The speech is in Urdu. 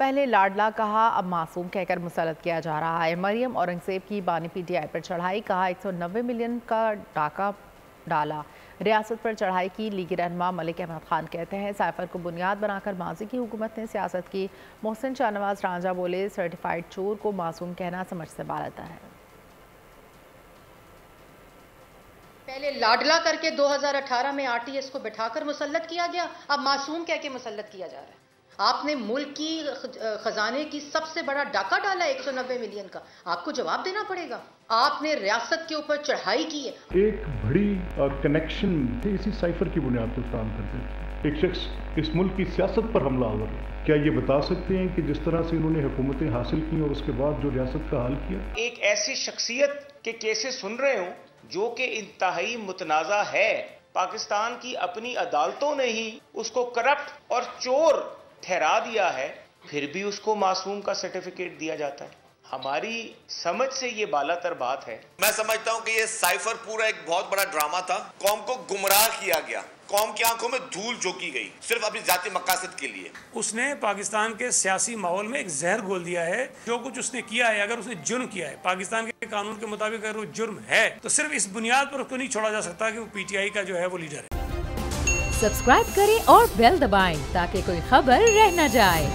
پہلے لاڈلا کہا، اب معصوم کہہ کر مسلط کیا جا رہا ہے۔ مریم اورنگزیب کی بانی پی ٹی آئی پر چڑھائی، کہا 190 ملین کا ڈاکہ ڈالا۔ ریاست پر چڑھائی کی لیگی رہنما ملک احمد خان کہتے ہیں سائفر کو بنیاد بنا کر ماضی کی حکومت نے سیاست کی۔ محسن شاہ نواز رانجھا بولے سرٹیفائیڈ چور کو معصوم کہنا سمجھ سے بالاتر ہے۔ پہلے لاڈلا کر کے 2018 میں آر ٹی ایس کو بٹھا کر مسلط کیا گیا، اب معصوم کہہ کے مسلط کیا جا رہا ہے۔ آپ نے ملک کی خزانے کی سب سے بڑا ڈاکہ ڈالا 190 ملین کا، آپ کو جواب دینا پڑے گا۔ آپ نے ریاست کے اوپر چڑھائی کی ہے۔ ایک بڑی کنیکشن اسی سائفر کی بنیاد پر کام کرتے ہیں۔ ایک شخص اس ملک کی سیاست پر حملہ آور ہے۔ کیا یہ بتا سکتے ہیں کہ جس طرح سے انہوں نے حکومتیں حاصل کی اور اس کے بعد جو ریاست کا حال کیا؟ ایک ایسی شخصیت کے کیسز سن رہے ہوں جو کہ انتہائی متنازع ہے، پاکستان کی اپنی عدالتوں نے ہی اس کو کرپٹ اور چور ٹھہرا دیا ہے، پھر بھی اس کو معصوم کا سرٹیفکیٹ دیا جاتا ہے۔ ہماری سمجھ سے یہ بالاتر بات ہے۔ میں سمجھتا ہوں کہ یہ سائفر پورا ایک بہت بڑا ڈرامہ تھا، قوم کو گمراہ کیا گیا، قوم کی آنکھوں میں دھول جھونکی گئی صرف اپنی ذاتی مقاصد کے لیے۔ اس نے پاکستان کے سیاسی ماحول میں ایک زہر گھول دیا ہے۔ جو کچھ اس نے کیا ہے، اگر اس نے جرم کیا ہے پاکستان کے قانون کے مطابق، اگر وہ جرم ہے تو صرف اس بنیاد پر اس کو نہیں چھوڑا جا سکتا کہ وہ پی ٹی آئی کا جو ہے وہ لیڈر ہے۔ سبسکرائب کریں اور بیل دبائیں تاکہ کوئی خبر رہ نہ جائے۔